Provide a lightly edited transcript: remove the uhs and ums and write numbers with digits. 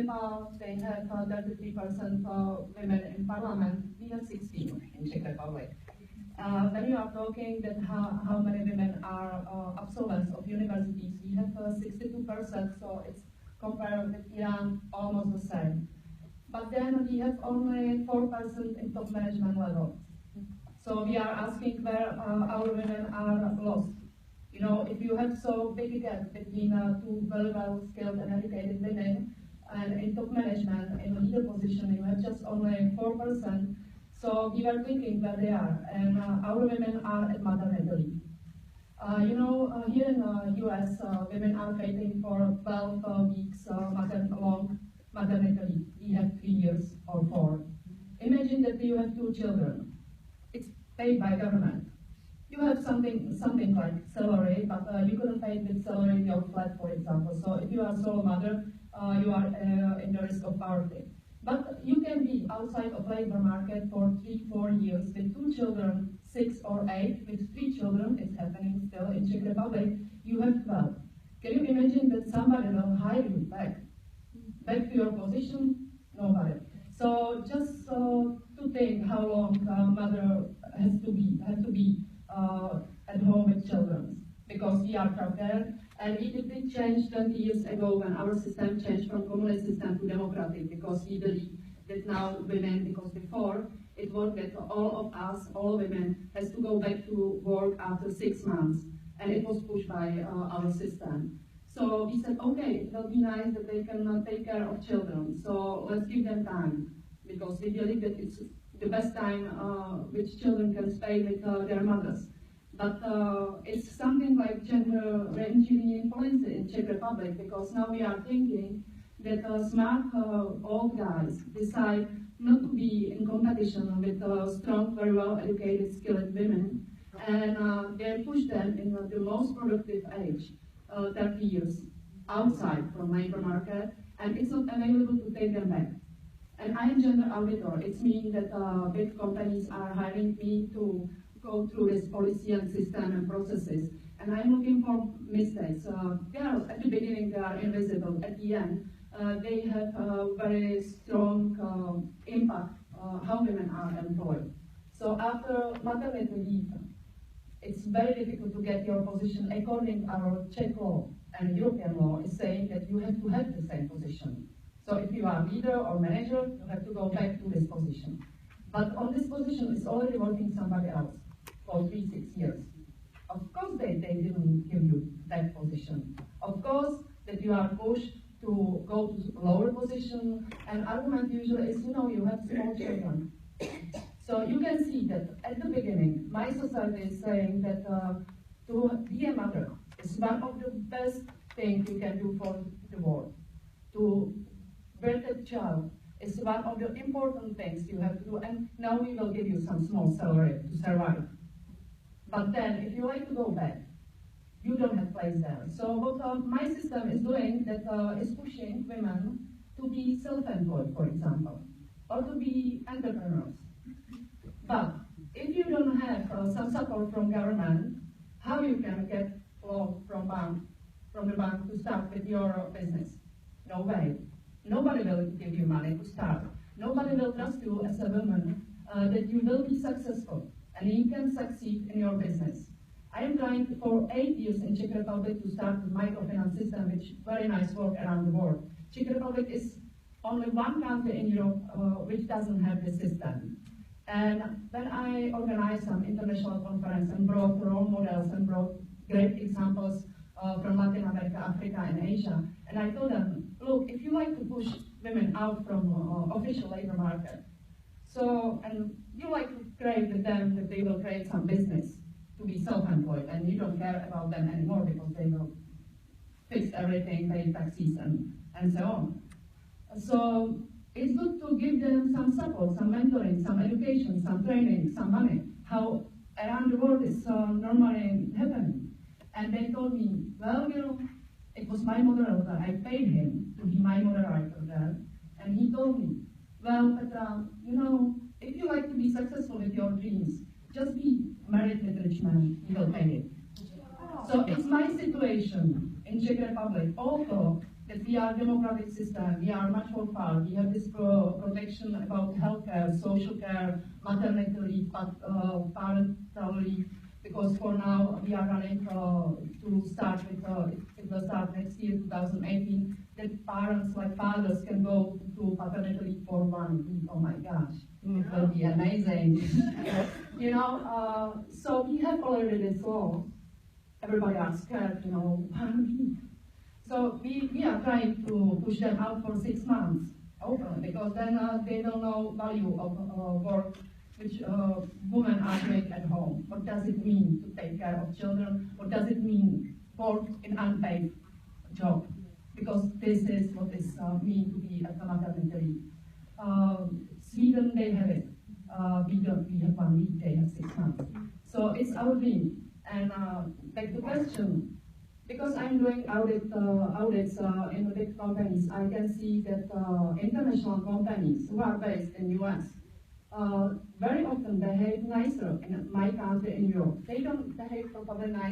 Nepal, they have 33% women in parliament. We have 16 in Czech Republic. When you are talking that how many women are absolvents of universities, we have 62%, so it's compared with Iran almost the same. But then we have only 4% in top management level. So we are asking where our women are lost. You know, if you have so big a gap between two very well skilled and educated women, and in top management, in leader position, you have just only 4%. So we are thinking where they are, and our women are at maternity leave. You know, here in the US, women are waiting for 12 weeks long maternity leave. We have 3 years or 4. Imagine that you have 2 children. It's paid by government. You have something like salary, but you couldn't pay with salary your flat, for example. So if you are a sole mother, you are in the risk of poverty. But you can be outside of labor market for 3-4 years with 2 children, 6 or 8. With 3 children, it's happening still in Czech Republic. You have 12. Can you imagine that somebody will hire you back to your position? Nobody. So just to think how long mother has to be at home with children, because we are trapped there. And it did change 20 years ago when our system changed from communist system to democratic, because we believe that now women, because before it worked that all of us, all women, has to go back to work after 6 months, and it was pushed by our system. So we said, okay, it will be nice that they can take care of children, so let's give them time, because we believe that it's the best time which children can spend with their mothers. But it's something like gender re-engineering policy in Czech Republic, because now we are thinking that smart old guys decide not to be in competition with strong, very well-educated, skilled women, and they push them in the most productive age, 30 years, outside from labor market, and it's not available to take them back. And I am gender auditor. It means that big companies are hiring me to go through this policy and system and processes. And I'm looking for mistakes. At the beginning, they are invisible. At the end, they have a very strong impact how women are employed. So after maternity leave, it's very difficult to get your position according to our Czech law, and European law is saying that you have to have the same position. So if you are leader or manager, you have to go back to this position. But on this position is already working somebody else for 3-6 years. Of course they didn't give you that position. Of course that you are pushed to go to lower position, and argument usually is, you know, you have small children. So you can see that at the beginning, my society is saying that to be a mother is one of the best things you can do for the world. To birth a child is one of the important things you have to do, and now we will give you some small salary to survive. But then, if you like to go back, you don't have place there. So what my system is doing that is pushing women to be self-employed, for example, or to be entrepreneurs. But if you don't have some support from government, how you can get loan from the bank to start with your business? No way. Nobody will give you money to start. Nobody will trust you as a woman that you will be successful and you can succeed in your business. I am trying for 8 years in Czech Republic to start the microfinance system, which very nice work around the world. Czech Republic is only one country in Europe which doesn't have this system. And when I organized some international conference and brought role models and brought great examples from Latin America, Africa, and Asia, and I told them, look, if you like to push women out from official labor market, and you like to create with them that they will create some business to be self-employed, and you don't care about them anymore because they will fix everything, pay taxes, and so on. So it's good to give them some support, some mentoring, some education, some training, some money, how around the world is normally happening. And they told me, well, you know, it was my moderator. I paid him to be my moderator there. And he told me, well, Petra, you know, if you like to be successful with your dreams, just be married with a rich man, he will pay it. So it's my situation in Czech Republic, although that we are are a democratic system. We are much more far. We have this protection about healthcare, social care, maternity leave, parental leave. Because for now we are running to start with, it will start next year, 2018, that parents, like fathers, can go to paternity leave for 1 week. Oh my gosh, it will be amazing. You know, so we have already this law. Everybody are scared, you know, 1 week. So we are trying to push them out for 6 months open, because then they don't know value of work which women are doing at home. What does it mean to take care of children? What does it mean work in unpaid job? Because this is what it means to be at the maternity leave. Sweden, they have it. We don't. We have 1 week. They have 6 months. So it's our dream. And back to question. Because I'm doing audits in the big companies, I can see that international companies who are based in US very often behave nicer in my country in Europe. They don't behave probably nice.